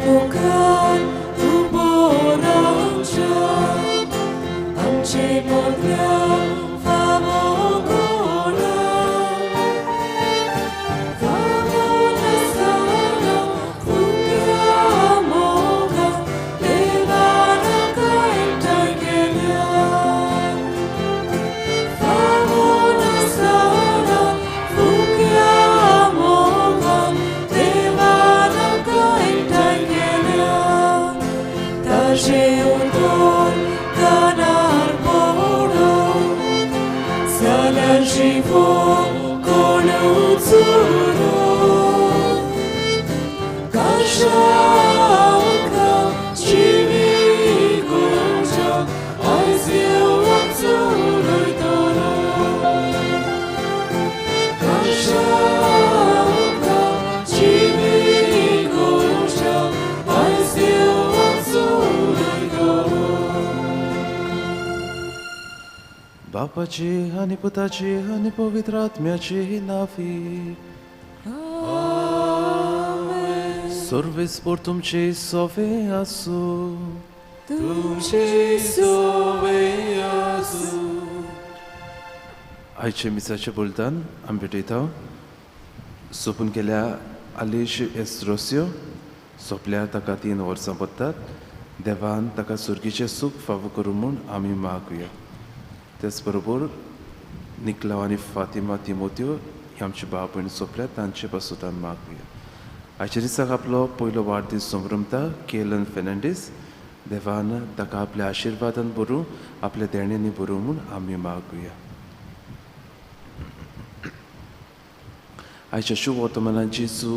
bukan uborancia amce podria favogora favona sana fungiamoga levana kaitagenia favona sana fungiamoga levana kaitagenia taje udor kanar boro salar shivo konutsuro kashaka chivi gonja aizio atsuroi toro kashaka chivi gonja aizio atsuroi toro बापाची आणि पुताची आणि पवित्र आत्म्याची नावी सर्वेस्पोर तुमची सोवे आसू तुमचे सोवे आसू आयचे मिसाचे बोलतान आमी भेटयता सोपून गेल्या आलिश एस्ट्रोसियो सोपल्यार ताका 3 वर्सां पडटात देवान ताका सुर्गीचें सूख फावो करूं म्हूण आमी मागुया तेच बरोबर निकलाव आनी फातिमा तिमोत्यो ही आमची भाव भयण सोंपल्यात तांचे पासून मागुया आयच्या दिसाक आपलो पयलो वाडदीस संभ्रमता केलन फेर्नांडीस देवान ताका आपल्या आशिर्वादान भरूं आपल्या देण्यांनी भरूं म्हूण आमी मागुया आयच्या शुभ वर्तमानांत जेजू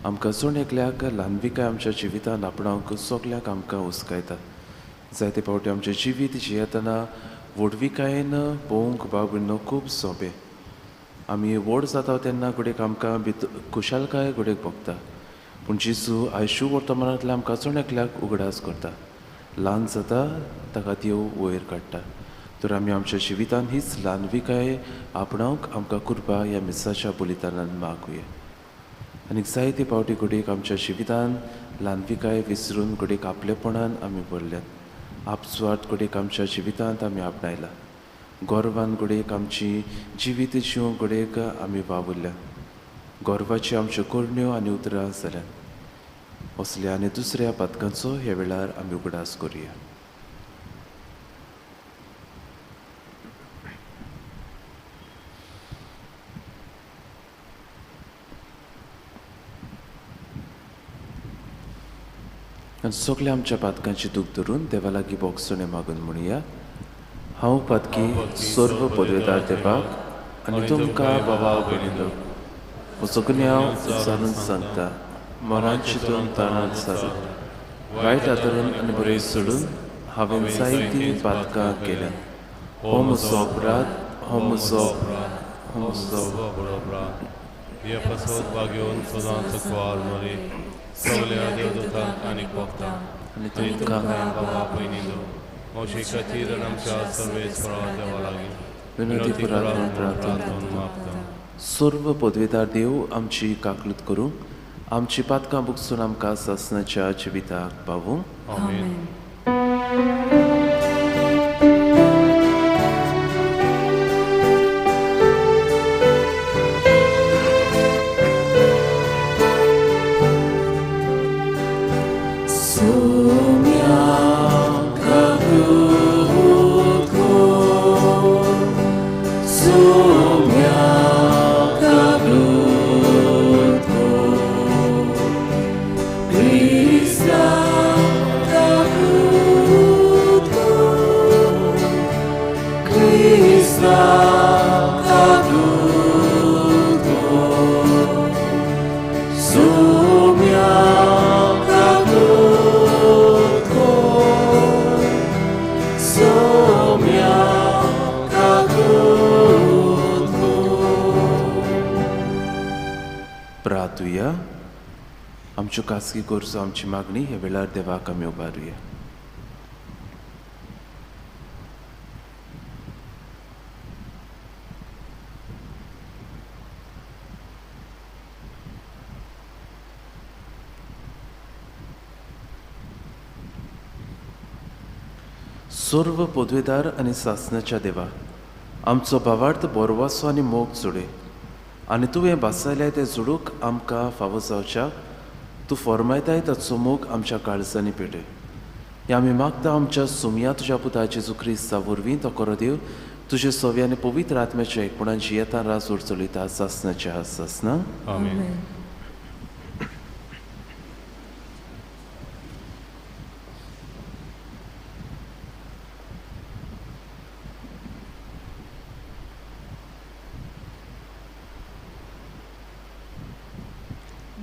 आमकां सोण एकल्याक ल्हानविकाय आमच्या जिवितांत आपणावंक सगल्याक आमकां उस्कायता जायते फावटी आमचें जिवीत जियेतना व्हडविकायेन पळोवंक भाव भयणो खूब सोंपें आमी व्हड जाता तेन्ना घडयेक आमकां खुशालकाय घडयेक भोगता पूण जेजू आयज शुभ वर्तमानांतल्यान आमकां सोण एकल्याक उगडास करता ल्हान जाता ताका देव वयर काडटा तर आमी आमच्या जिवितांत हीच ल्हानविकाय आपणावंक आमकां कृपा ह्या मिसाच्या बलिदानान मागुया आनी जायते फावटी घडयेक आमच्या जिवितांत ल्हानविकाय विसरून घडयेक आपलेपणान आमी भरल्यात आपस्वार्थ घडयेक आमच्या जिवितांत आमी आपणायला गोरवान घडयेक आमची जिवीत जिवंक घडयेक आमी वावुरल्या गोरवाची आमच्यो करण्यो आनी उतरां जाल्यात असल्या आनी दुसऱ्या पथकांचो ह्या वेळार आमी उगडास करुया आनी सगल्या आमच्या पातकांची दूख धरून देवा लागीं बोगसणे मागून म्हणुया हांव पातकी सर्व पदवेदार देवाक आनी तुमकां बाबा भयणीलो सगळ्यांक जाणून सांगता मनांत चिंतून ताणांत सारून वायट आदरून आनी बरें सोडून हांवें जायतीं पातकां केल्यात हो म्हजो अपराध हो म्हजो हे पसवत वागेवन सदांचो कुवार मरे सगल्या देवदूतांक आनी भक्तांक आनी तुमकां बाबा भयणीलो मोशी खातीर आमच्या सर्वेस्परा देवा लागीं विनंती पुरातून प्रार्थना मागता सर्व पदवेदार देव आमची काकलूत करूं आमची पातकां बुकसून आमकां सासणाच्या जिविताक पावूं आमेन प्रार्थुया आमच्यो खासगी गरजो आमची मागणी ह्या वेळार देवाक आमी उबारुया सर्व पदवेदार आनी सासणाच्या देवा, आमचो भावार्थ बोरवासो आनी मोग जोडे आनी तुवें बासायल्या ते जोडूंक आमकां फावो जावच्या तूं फॉर्मायताय ताचो मोग आमच्या काळजांनी पेटय. हे आमी मागता आमच्या सुमया तुज्या पुता जेजू क्रिस्ता वरवीं तो करो देव तुजे सोव्या आनी पवित्र आत्म्याच्या एकपणान जियेता रास उरचलिता सासणाच्या सासना. आमेन.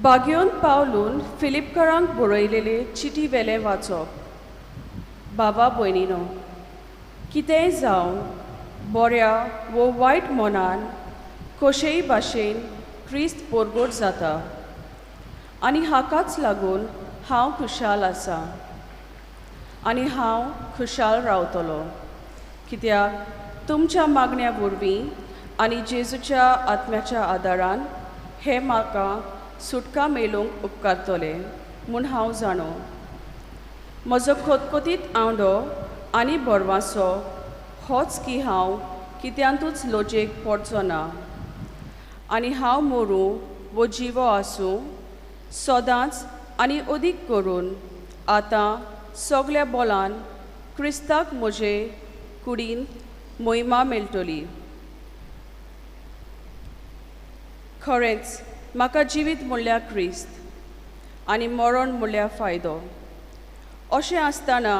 बागयोन पावलून फिलिपकारांक बरयलेले चिटी वेले वाचप. बाबा भयणीनो, कितेंय जावं बऱ्या वो वायट मनान कशेय भाशेन क्रिस्त परगट जाता आनी हाकाच लागून हांव खुशाल आसां आनी हांव खुशाल रावतलो, कित्याक तुमच्या मागण्या वरवीं आनी जेजूच्या आत्म्याच्या आदारान हे म्हाका सुटका मेळूंक उपकारतले म्हूण हांव जाणो. म्हजो खोतखोतीत आवडो आनी बोरवासो होच की हांव कित्यांतूच लोजेक पडचो ना आनी हांव मरूं वो जिवो आसूं सदांच आनी अदीक करून आतां सगल्या बोलान क्रिस्ताक म्हजे कुडीन मोहिमा मेळटली. खरेंच म्हाका जिवीत म्हणल्यार क्रिस्त आनी मरण म्हणल्यार फायदो. अशें आसतना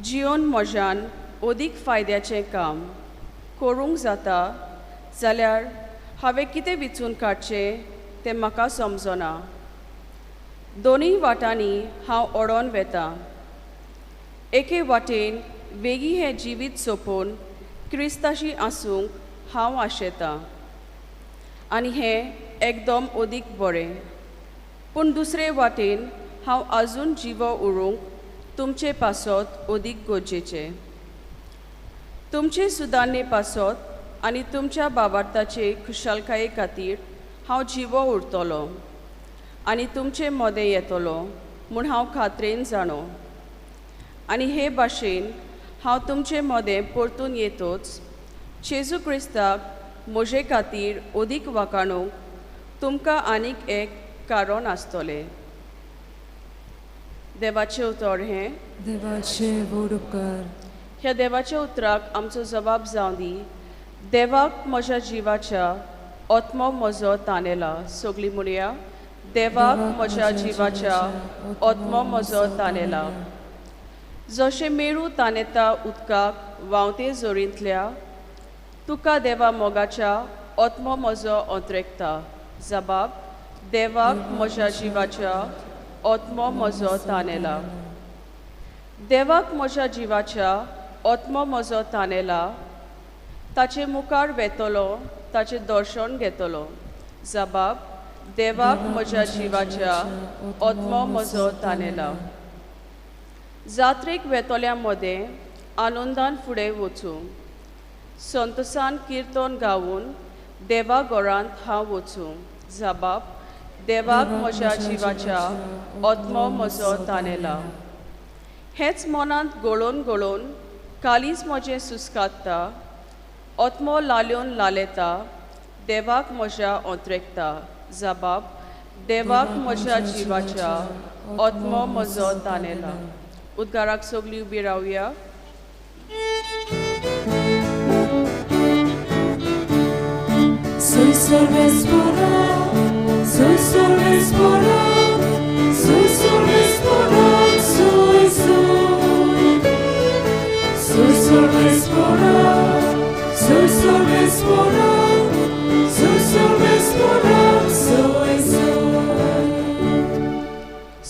जिवन म्हज्यान अदीक फायद्याचें काम करूंक जाता जाल्यार हांवें कितें विचून काडचें तें म्हाका समजना. दोनूय वाटांनी हांव ओडोन वेतां. एके वाटेन वेगी हें जिवीत सोंपोवन क्रिस्ताशी आसूंक हांव आशेतां आनी हें एकदम अदीक बरें, पूण दुसरे वाटेन हांव आजून जिवो उरूंक तुमचे पासत अदीक गरजेचें. तुमचे सुदारणे पासत आनी तुमच्या भावार्थाचे खुशालकाये खातीर हांव जिवो उरतलो आनी तुमचे मोदें येतलो म्हूण हांव खात्रेन जाणो. आनी हे भाशेन हांव तुमचे मोदें परतून येतोच जेजू क्रिस्ताक म्हजे खातीर अदीक वाखाणूंक तुमकां आनीक एक कारण आसतलें. देवाचें उतर हें. देवाचे व्हड उपकार. ह्या देवाच्या उतराक आमचो जबाब जावं दी. देवाक म्हज्या जिवाच्या आत्मो म्हजो ताणेला. सगळीं म्हणया, देवाक म्हज्या जिवाच्या आत्मो म्हजो ताणेला. जशें मेरू ताणेता उदकाक व्हांवते झरींतल्या, तुका देवा मोगाच्या आत्मो म्हजो अंतरेकता. जबाब, देवाक म्हज्या जिवाच्या आत्मो म्हजो ताणेला. देवाक म्हज्या जिवाच्या आत्मो म्हजो ताणेला. ताचे मुखार वेतलो, ताचें दर्शन घेतलो. जबाब, देवाक म्हज्या जिवाच्या आत्मो म्हजो ताणेला. जात्रेक वेतोल्या मदें आनंदान फुडें वचूं, संतोसान किर्तन गावून देवा घरांत हांव वचूं. जबाब, देवाक म्हज्या जिवाच्या आत्मो म्हजो ताणेला. हेच मनांत गळोवन गळोवन कालीच म्हजें सुस्कात्ता, आत्मो लाल्योन लालेता, देवाक म्हज्या अंतरेकता. जबाब, देवाक म्हज्या जिवाच्या आत्मो म्हजो ताणेला. उद्गाराक सगळीं उबी रावया. Soy solo espora, soy solo espora, soy solo espora, soy solo espora, soy solo espora, soy solo espora,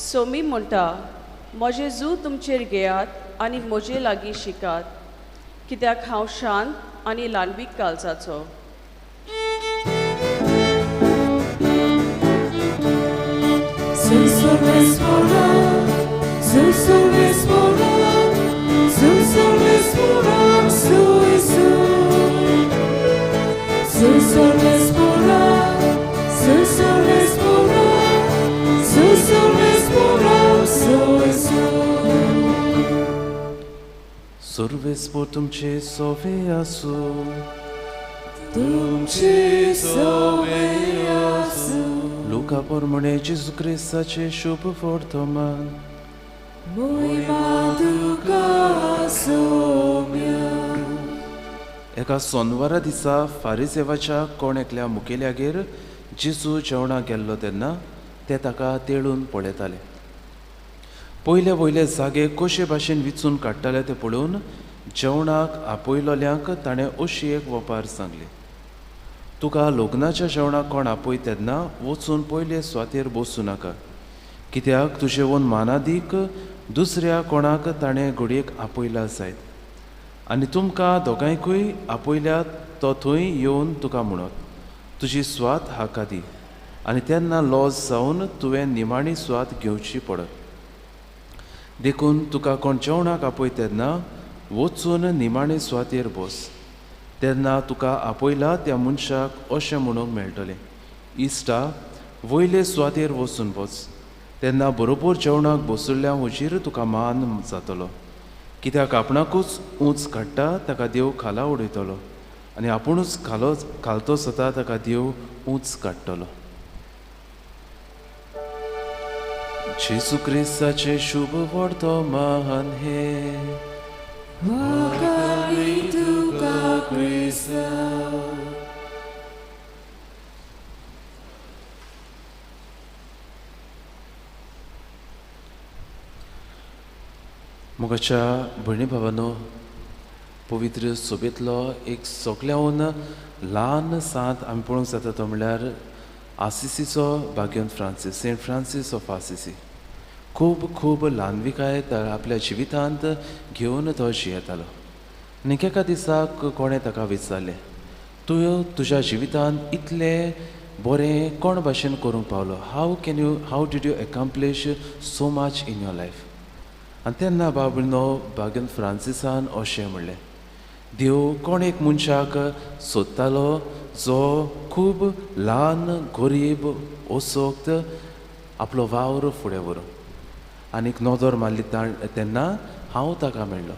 Somi म्हणटा, म्हजे जू तुमचेर घेयात आनी म्हजे लागीं शिकात, कित्याक हांव शांत आनी ल्हानवीक काळजाचो. Soy solo espora, soy solo espora, soy solo espora, soy solo espora, soy solo espora, soy solo espora, soy सर्वेस्पोर तुमचे सोवे आसूं. तुमचे सोवे आसूं. लुका पोरमणे जेजू क्रिस्ताचे शुभ वर्तमान. मोहिमा तुका सौम्य. एका सोनवारा दिसा फारिसेवाच्या कोण एकल्या मुखेल्यागेर जेजू जेवणाक गेल्लो तेन्ना ते ताका तेळून पळयताले. पयले वयले जागे कशे भाशेन विचून काडटाले ते पळोवन जेवणाक आपयलोल्यांक ताणें अशी एक वपार सांगली. तुका लग्नाच्या जेवणाक कोण आपय तेन्ना वचून पयले सुवातेर बसूं नाका, कित्याक तुजे ओन मानादीक दुसऱ्या कोणाक ताणें घडयेक आपयला जायत, आनी तुमकां दोगांयकूय आपयल्यात तो थंय येवन तुका म्हणत तुजी स्वात हाका दी, आनी तेन्ना लॉस जावन तुवें निमाणी स्वात घेवची पडत. देखून तुका कोण जेवणाक आपय तेन्ना वचून निमाणे स्वातेर बस. तेन्ना तुका आपयला त्या मनशाक अशें म्हणूंक मेळटलें, इश्टा वयले सुवातेर वचून बस. तेन्ना बरोबर जेवणाक बसुल्ल्या हुजीर तुका मान जातलो, कित्याक आपणाकूच उंच काडटा ताका देव खाला उडयतलो, आनी आपुणूच खालतो जाता ताका देव उंच काडटलो. जेजू क्रिस्ताचे शुभ वर्तमान हे. वाकाळी तुका क्रिस्ता. मोगाच्या भयणी भावानो, पवित्र सोबेतलो एक सगळ्याहून ल्हान सांत आमी पळोवंक जाता तो म्हणल्यार आसिसीचो भाग्यवंत Francis, Saint Francis of Assisi. खूब खूब ल्हानविकाय आपल्या जिवितांत घेवन तो जियेतालो. आनी एका दिसाक कोणें ताका विचारलें, तूं तुज्या जिवितांत इतलें बरें कोण भाशेन करूंक पावलो, how did you accomplish so much in your life. आनी तेन्ना बाबूनो भाग्यवंत फ्रांसिसान अशें म्हणलें, देव कोण एक मनशाक सोदतालो जो खूब ल्हान गरीब ओसोक्त आपलो वावर फुडें व्हरूंक, आनीक नदर मारली तेन्ना हांव ताका मेळ्ळो.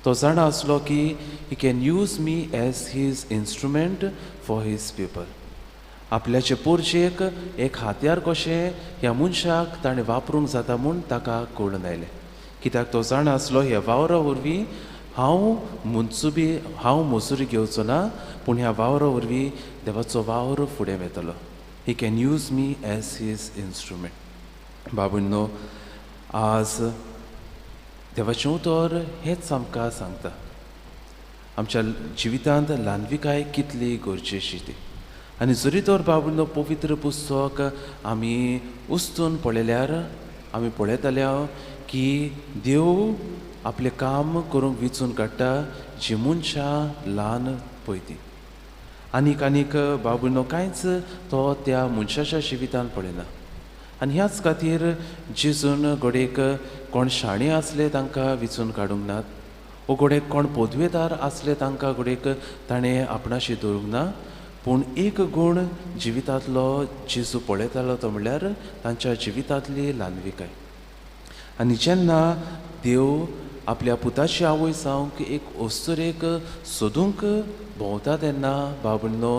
तो जाणा आसलो की he can use me as his instrument for his people. आपल्याचे पोरचेक एक हात्यार कशें ह्या मनशाक ताणें वापरूंक जाता म्हूण ताका कळून आयलें, कित्याक तो जाणा आसलो ह्या वावरा वरवीं हांव मजुरी घेवचो ना, पूण ह्या वावरा वरवीं देवाचो वावर फुडें वेतलो. He can use me as his instrument. बाबूनो, आज देवाचें उतर हेंच आमकां सांगता, आमच्या जिवितांत ल्हानविकाय कितली गरजेची ती. आनी जरी तर बाबूनो पवित्र पुस्तक आमी उस्तून पळयल्यार आमी पळयताले की देव आपलें काम करूंक विचून काडटा जी मनशां ल्हान पळय ती. आनीक बाबूनो कांयच तो त्या मनशाच्या जिवितांत पळयना. आनी ह्याच खातीर जेजून घोडेक कोण शाणे आसले तांकां विचून काडूंक नात, वो घोडेक कोण पदवेदार आसले तांकां घोडेक ताणें आपणाशी दवरूंक ना, पूण एक गूण जिवितांतलो जेजू पळयतालो तो म्हणल्यार तांच्या जिवितांतली ल्हानविकाय. आनी जेन्ना देव आपल्या पुताची आवय जावंक एक ओस्तुरेक सोदूंक भोंवता तेन्ना बाबूनो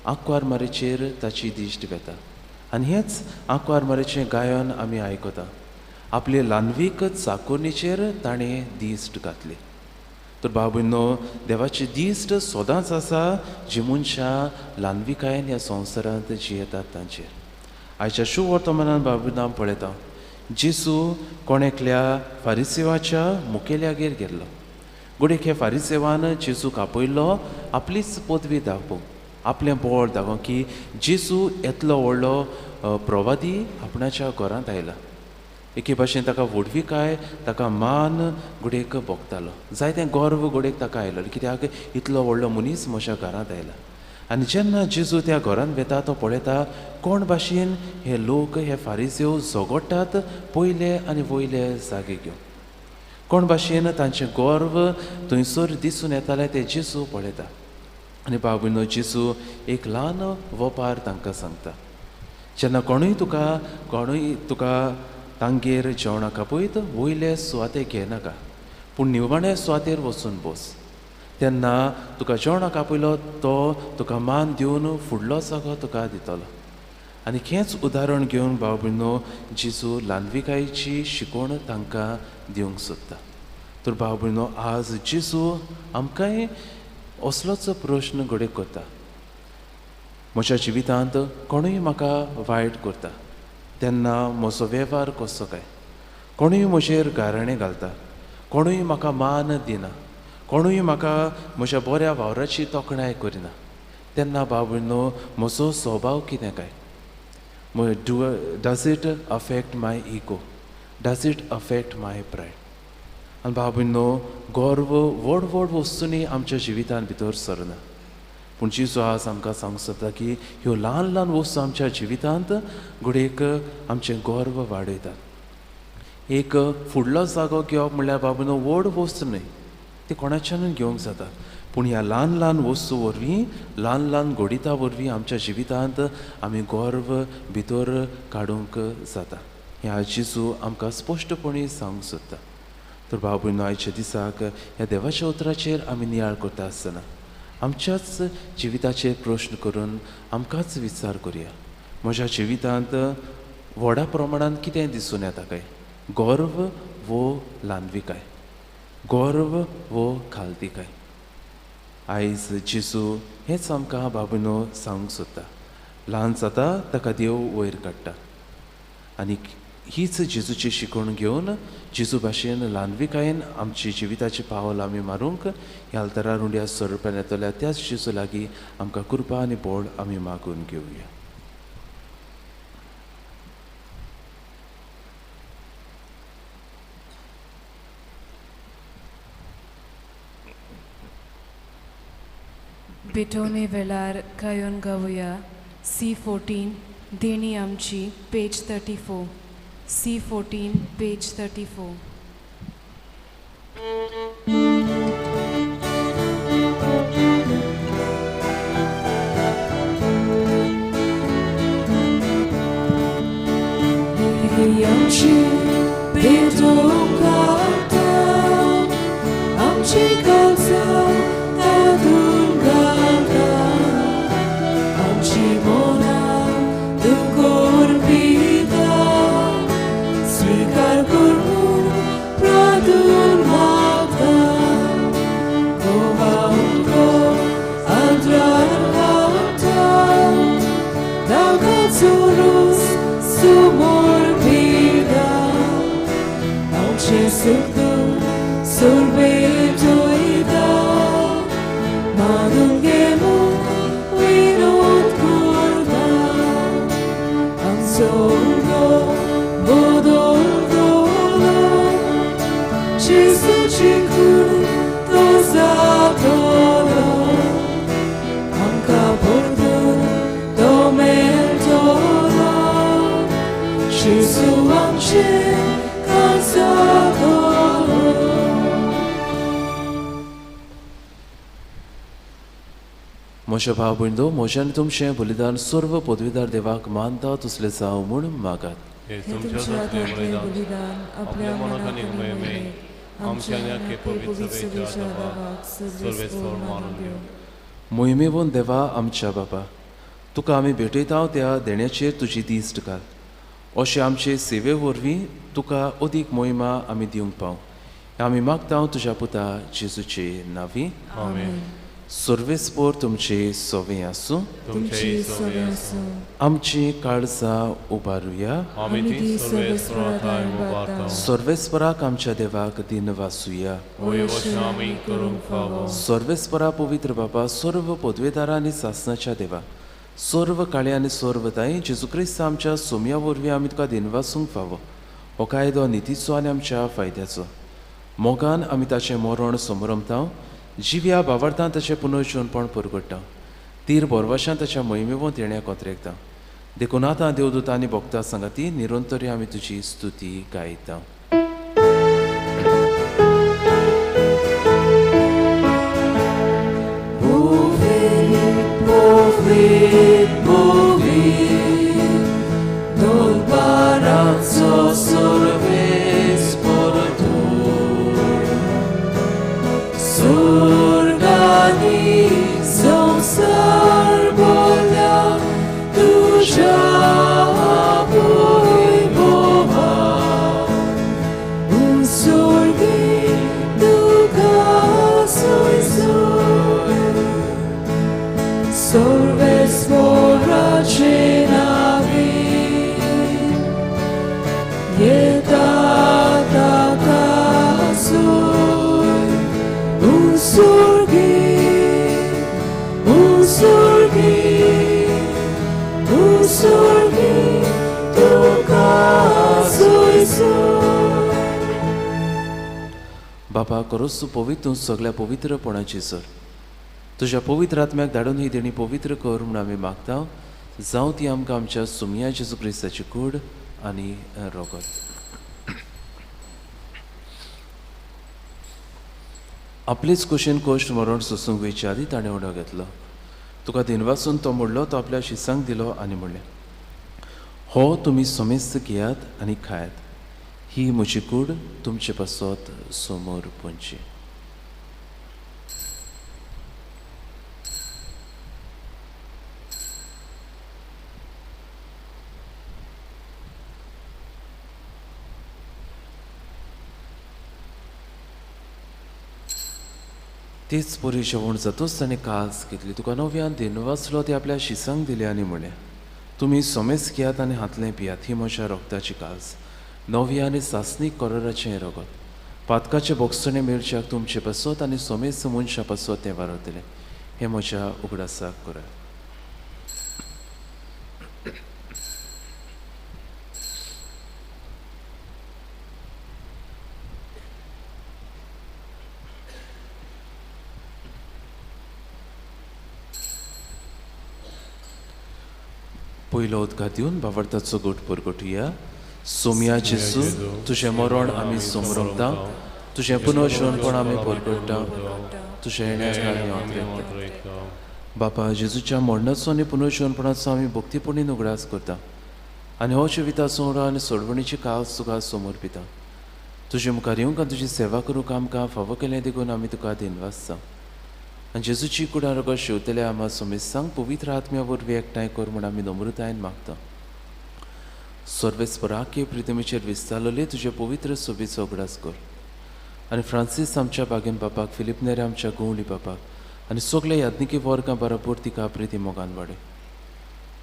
आंकवार मारेचेर ताची दिश्ट वेता. आनी हेंच आंकवार मारेचें गायन आमी आयकता. आपले ल्हानवीक चाकोरणीचेर ताणें दिश्ट घातली. तर बाबूनो, देवाची दिश्ट सोदांच आसा जी मनशां ल्हानविकायेन ह्या संवसारांत जियेतात तांचेर. आयच्या शुभ वर्तमानांत बाबूनो आमी पळयता जेजू कोण एकल्या फारिसेवाच्या मुखेल्यागेर गेल्लो. घोडेक हे फारिसेवान जेजूक आपयल्लो आपलीच पदवी दाखोवंक, आपलें बोळ दाखोवंक की जेजू येतलो व्हडलो प्रवादी आपणाच्या घरांत आयला. एके भाशेन ताका व्हडविकाय ताका मान घोडेक भोगतालो. जायतें गर्व घोडेक ताका आयलो, कित्याक इतलो व्हडलो मनीस म्हज्या घरांत आयला. आनी जेन्ना जेजू त्या घरांत वेता तो पळयता कोण भाशेन हे लोक हे फारिसेव झगडटात पयले आनी वयले जागे घेवन. कोण भाशेन तांचें गर्व थंयसर दिसून येतालें तें जेजू पळयता. आनी बाबूनो, जेजू एक ल्हान वपार तांकां सांगता. जेन्ना कोणूय तुका तांगेर जेवणाक आपयत वयले सुवाते घेनाका, पूण निवणे सुवातेर वचून बस. तेन्ना तुका जेवणाक आपयलो तो तुका मान दिवन फुडलो जागो तुका दितलो. आनी हेंच उदाहरण घेवन भाव भयणो जेजू ल्हानविकायेची शिकवण तांकां दिवंक सोदता. तर भाव भयणो आज जेजू आमकांय असलोच प्रश्न घडये करता. म्हज्या जिवितांत कोणूय म्हाका वायट करता तेन्ना म्हजो वेव्हार कसो काय, कोणूय म्हजेर गाराणें घालता, कोणूय म्हाका मान दिना, कोणूय म्हाका म्हज्या बऱ्या वावराची तोखणाय करिना, तेन्ना भाव भयणो म्हजो स्वभाव कितें काय? Does it affect my ego? Does it affect my pride? आनी भाव भयणो गर्व व्हड व्हड वस्तूंनी आमच्या जिवितान भितर सरना. पूण जेजू आज आमकां सांगूंक सोदता की ह्यो ल्हान ल्हान वस्तू आमच्या जिवितांत घडयेक आमचें गर्व वाडयतात. एक फुडलो जागो घेवप म्हणल्यार भाव भयणो व्हड वस्त न्हय, ती कोणाच्यानूय घेवंक जाता. पूण ह्या ल्हान ल्हान वस्तू वरवीं, ल्हान ल्हान घडिता वरवीं आमच्या जिवितांत आमी गर्व भितर काडूंक जाता. हें आज जेजू आमकां स्पश्टपणी सांगूंक सोदता. तर भाव भयणो आयच्या दिसाक ह्या देवाच्या उतराचेर आमी नियाळ करता आसतना आमच्याच जिविताचेर प्रश्न करून आमकांच विचार करुया. म्हज्या जिवितांत व्हडा प्रमाणांत कितें दिसून येता काय? गर्व वो ल्हानविकाय, गर्व वो खालतीकाय. आयज जेजू हेंच आमकां भाव भयणो सांगूंक सोदता. ल्हान जाता ताका देव वयर काडटा. आनी हीच जेजूची शिकवण घेवन जेजू भाशेन ल्हानविकायेन आमची जिविताची पावल आमी मारूंक ह्या अल्तारार रुंड्या स्वरुपान येतल्या त्याच जेजू लागीं आमकां कृपा आनी बोड आमी मागून घेवया. भेटोवणे वेळार गायन गावया C14 देणी आमची, पेज 34. C14 page 34. आमची भेटूंक घालता, आमची काळजां तातूंत घालता, आमची मनां दुखोर पिता, स्वीकार करून प्रार्थून मागता. घोवांको आदार घालता, ताकाचो रोस समोर भिडा, आमचें सुख सुरवेत वयता, मागून घेवून विनोद करता. आमचो बदल जाला, जेजूची खूण तो जातलो, आमकां परतून तो मेळटलो. जेजू आमचें काळजांतलो. म्हज्या भाव भयणो, म्हज्यान तुमचें बलिदान सर्व पदवीदार देवाक मानता तसलें जावं म्हूण मागात. हे तुमच्या बलिदान आपल्या मनात आनी मेळमे आमच्या आनी पवित्र सभेच्या देवाक सर्वेस्वर मानून घेवं. मोहिमेवून देवा आमच्या बाबा, तुका आमी भेटयता त्या देण्याचेर तुजी दिश्ट घाल. अशें आमचे सेवे वरवीं तुका अदीक मोहिमा आमी दिवंक पाव. आमी मागता तुज्या पुता जेजूचे नांवी. आमेन. सर्वेस्पर तुमचे सोवे आसूं. तुमचे सोवे आसूं. आमची काळजां उबारुया. आमी ती सर्वेस्परांताय उबारता. सर्वेस्पराक आमच्या देवाक दिन वासुया. होय अशें आमी करूंक फावो. सर्वेस्परा पवित्र बाबा, सर्व पदवेदारां आनी सासणाच्या देवा, सर्व काळे आनी सर्व दाई जेजू क्रिस्त आमच्या सोम्या वरवीं आमी तुका दिन वासूंक फावो. हो कायदो नितीचो आनी आमच्या फायद्याचो. मोगान आमी ताचें मरण समरमता, जिव्या भावार्थान ताचें पुनर्जीवनपण परगट्टा, तीर बोरवाशान ताच्या मोहिमेवंत येण्याक कोत्रेकता. देखून आतां देवदूतां आनी भक्तां सांगाती निरंतरी आमी तुजी स्तुती गायता. बापा खरोच तूं पवित्र सगळ्या पवित्रपणाची सर तुज्या पवित्र आत्म्याक धाडून ही देणी पवित्र कर म्हूण आमी मागता जावं ती आमकां आमच्या सुमया जेजू क्रिस्ताची कूड आनी रोगत आपलीच कुशीन कोश्ट मरण सोसूंक विचारी ताणें उडो घेतलो तुका दिनवासून तो मोडलो तो आपल्या शिसांक दिलो आनी म्हणलें हो तुमी समेस्त घेयात आनी खायात ही म्हजी कूड तुमचे पासत समोर पोंची तीच पुरी जेवण जातूच ताणें कास घेतली तुका नव्यान दिनवासलो ते आपल्या शिसांक दिले आनी म्हळें तुमी समेस्त घेयात आनी हातलें पियात ही म्हज्या रोगताची कास नव्या आनी सासणीक कोरोराचें रगत पातकाचे बोगसणे मेळच्याक तुमचे पासत आनी समेस्त मनशां पासत तें वारतलें हें म्हज्या उगडासाक करात पयलो उदका दिवन बावरताचो गोट परगटुया सोमया जेजू तुजें मरण आमी समरमता तुजें पुनर्जन्मपण आमी परगट्टा तुज्या येण्याक आमी ऑत्रेता बापा जेजूच्या मरणाचो आनी पुनर्जन्मपणाचो आमी भक्तीपणीन उगडास करता आनी हो जिविताचो उडो आनी सोडवणीची कास तुका समोर पिता तुजे मुखार येवंक आनी तुजी सेवा करूंक आमकां फावो केलें देखून आमी तुका दिनवासता आनी जेजूची कुडां रगत शेवतले आमा समेस्तांक पवित्र आत्म्या वरवीं एकठांय कर म्हूण आमी नम्रतायेन मागता सर्वेस्पराके प्रितमेचेर विस्तारलेले तुजे पवित्र सोबीचो उगडास कर आनी फ्रांसीस आमच्या बागेन बापाक फिलिप नेरे आमच्या गोवली बापाक आनी सगळे याज्ञिकी वर्गां बरोबर तिका प्रिती मोगान वाडय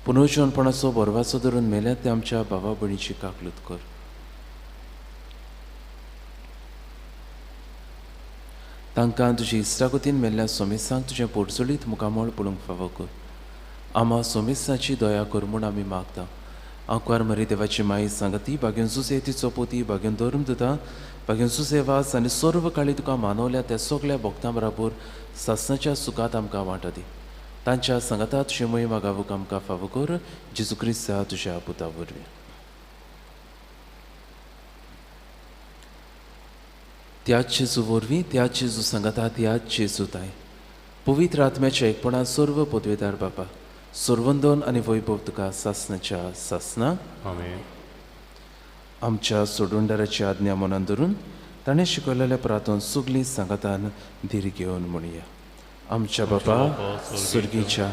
पुनर्जन्मपणाचो बरवाचो धरून मेल्यात ते आमच्या भावा भयणीची काकलूत कर तांकां तुजी इश्टागतीन मेल्ल्या सोमेसांक तुजें पोटचुलीत मुखामळ पडूंक फावो कर आमा सोमेसाची दया कर म्हूण आमी मागता आंकवार मरी देवाची माई सांगती भाग्यन सुसे तिचो पोती भाग्यन धर्म दिता भाग्यन सुसेवास आनी सर्व काळी तुका मानवल्या त्या सगळ्या भक्तां बरोबर सासणाच्या सुखात आमकां वांटो दी तांच्या सांगाता तुजी महिमा गावूक आमकां फावो कर जेजू क्रिस्ता तुज्या पुता वरवीं त्याच जेजू वरवीं त्याच जेजू सांगाता त्याच जेजू ताय पवित्र आत्म्याच्या एकपणान सर्व पदवेदार बापा सर्वंदन आनी वैभव तुका सासणाच्या सासना आमच्या सोडवंडाराची आज्ञा मनान धरून ताणें शिकयलेल्या प्रार्थन सगळीं सांगातान धीर घेवन म्हणया आमच्या बापा सुर्गीच्या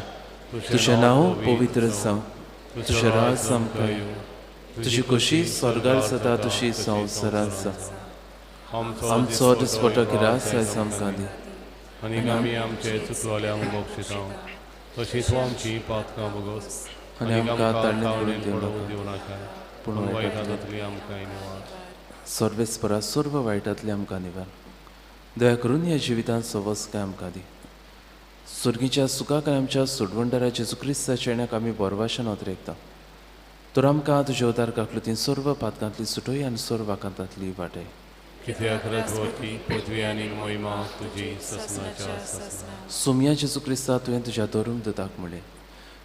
तुजें नांव पवित्र जावं तुजें राज आमकां तुजी कशी स्वर्गार जाता तशी संवसारांत जाता आमचो दिसपटो गिरास आयज आमकां दी आनी आमी आमचे चुकलोल्यांक बक्षिता तशीच आमची पातकां बगोस आनी आमकां तारणें दिवं नाका पूण वायटांतली आमकां निवाड सर्वेस्परा सर्व वायटांतली आमकां निवार दया करून ह्या जिवितांत सवस काय आमकां दी सुर्गीच्या सुखाक आनी आमच्या सोडवंडारा जेजू क्रिस्ताच्या येण्याक आमी बोरवाशान ओतरेकता तर आमकां तुज्या उदार काकलुतीन सर्व पातकांतली सुटय आनी सर्व आकांतांतली वाटय कित्याक रजवती पृथ्वी आनी महिमा तुजी ससनाच्या ससना सोमया जेजू क्रिस्ता तुवें तुज्या धर्म दुताक म्हणलें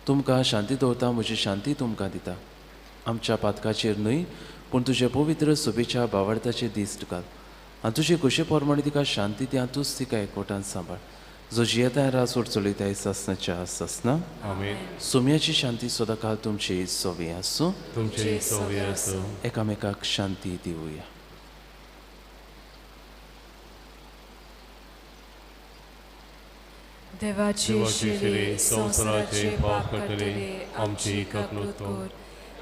तुमकां शांती दवरता म्हजी शांती तुमकां दिता आमच्या पातकाचेर न्हय पूण तुजे पवित्र सोबेच्या बावडताचे दीस घाल आनी तुजे कशे पोरमाणे तिका शांती दिया तूंच तिका एकवटान सांबाळ जो जियेताय रासोड चलयताय ससनाच्या ससना सोमयाची शांती सदां काल तुमची सोवी आसूं तुमची सोवी आसूं एकामेकाक शांती दिवया देवाची शिरी संवसाराचे पाप काडटले आमची काकलूत कर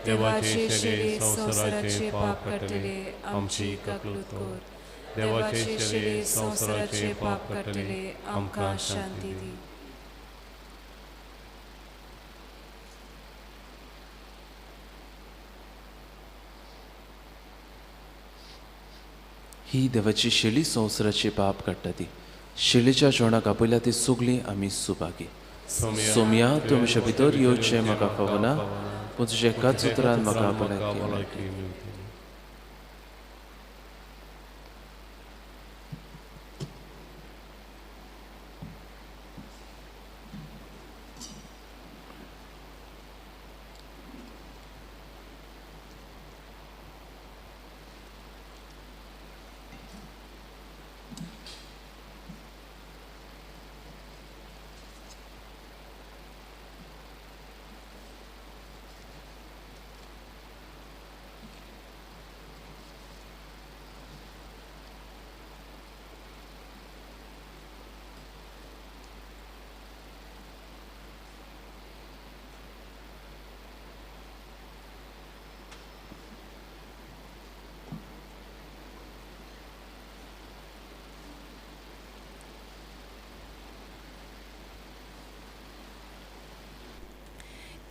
देवाची शिरी संवसाराचे पाप काडटले आमची काकलूत कर देवाची शिरी संवसाराचे पाप काडटले आमकां शांती दी ही देवाची शेली संवसाराचे पाप काडटा ती शेलीच्या जेवणाक आपयल्या ती सगळीं आमी सुभागी सोमया तूं म्हज्या भितर येवचें म्हाका फावना पूण तुज्या एकाच उतरान म्हाका आपणायक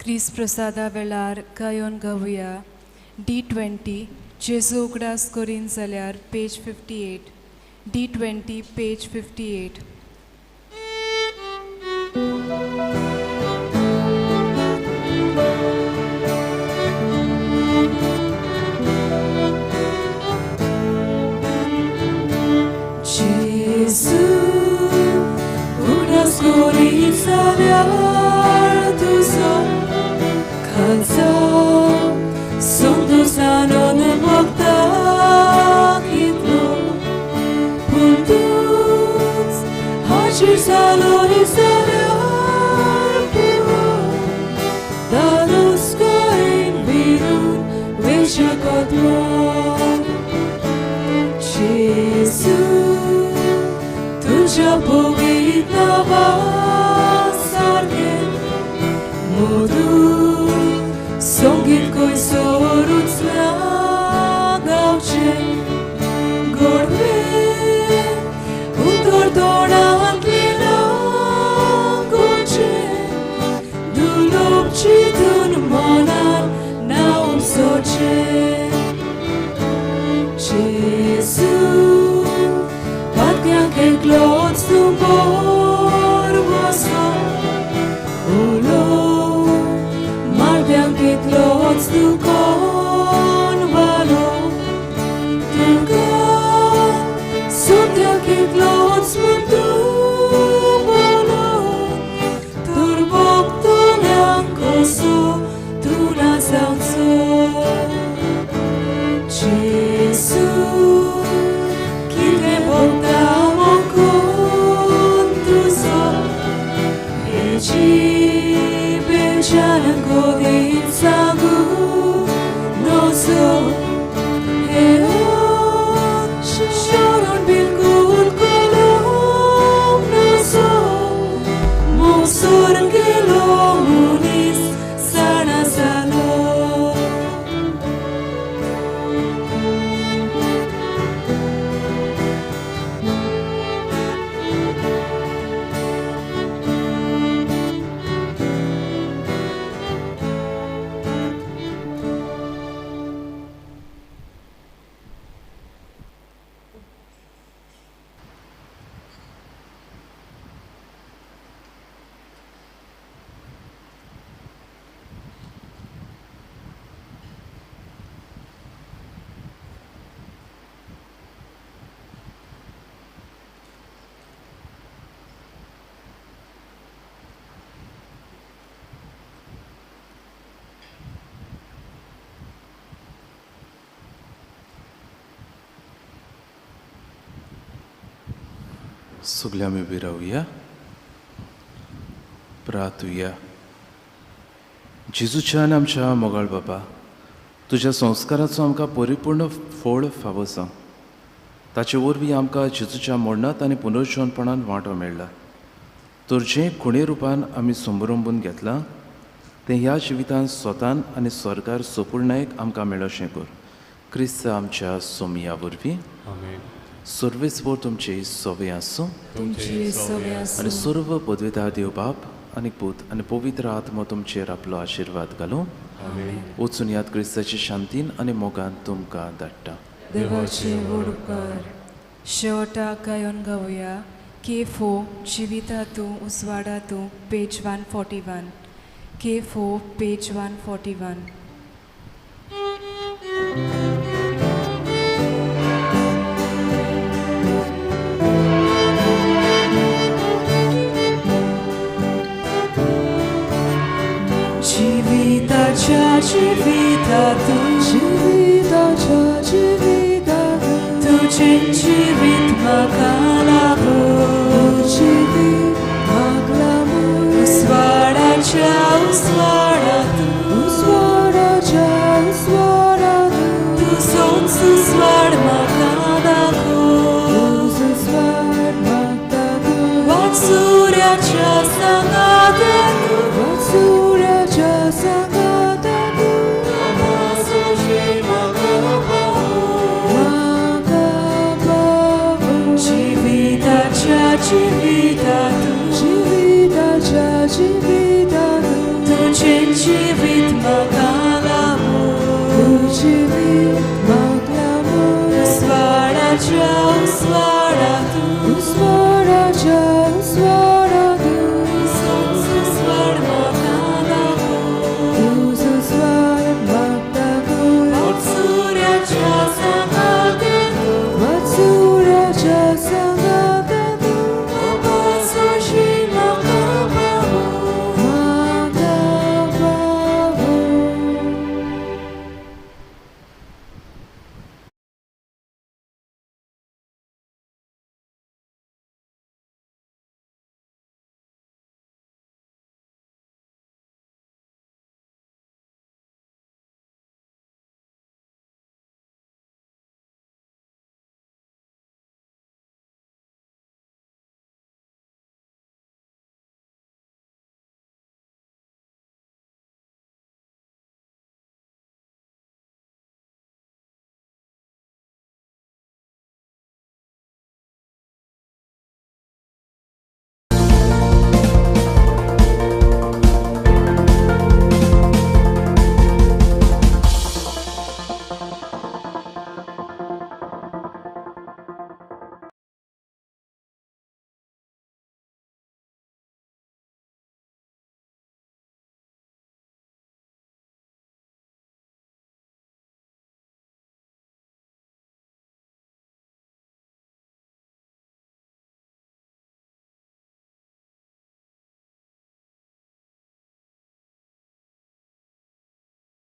क्रिस प्रसादा वेळार गायोन गावया. D20 जेजू उगडास करीन जाल्यार page 58. D20 page 58. Jezu, unas corița de-ar tu sol, Canța, Santos anon bocta kitlo, Puntus, hacir salori salar puro, Dados coin virun, veja cotmo. Jezu, tuja povitava sargen, modu songit koi sorut slagavče, gorbe utordonat linangoče, dulopčitun monan naum soče. Jezu, patkian ke klots tu borboso, ulo, marbian ke klots tu konvalo, tuga, sotyan ke klots mundu bolo, turbok tu nyankoso, tu nasangso. Jesu, kite portamo con tu sol, e ci bencianan godin sangu, no so, e on shoron bilkul kolom, no so, mosor gelom unis sana salo. सगळे आमी उबी रावया, प्रार्थुया. जेजूच्यान आमच्या मोगाळ बाबा, तुज्या संस्काराचो आमकां परिपूर्ण फळ फावो सांग. ताचे वरवीं आमकां जेजूच्या मरणांत आनी पुनर्जीवनपणान वांटो मेळ्ळा. तर जें खुणे रुपान आमी संभ्रंबून घेतलां तें ह्या जिवितांत स्वतान आनी सरकार सोपुर्णायेक आमकां मेळोशें कर. क्रिस्त आमच्या सोमया वरवीं आमेन. सर्वेस्वर तुमचे सवे आसूं तुमची सवे आसूं. आनी सर्व पदवेदार देव बाप आनी पूत आनी पवित्र आत्मा तुमचेर आपलो आशिर्वाद घालूं. वचून याद क्रिस्ताची शांतीन आनी मोगान तुमकां धाडटा. देवाचे व्हड उपकार. शेवटाक गायोन गावया. केफो जिवितातू उजवाडातू page 141. केफो page 141. Jivitacha jivitatu, jivitacha jivitatu, tujen jivit makalavu, jivit maklavu, usvaracha usvaratu, usvaracha usvaratu, tu sonsu svar makadaku, tu svar makadaku, vatsuracha sangadatu, vatsuracha sangadatu, namasoshi magabavu, jivitacha jivitatu, jivitacha jivitatu, tujen uswaracia, uswara tu, uswaracia,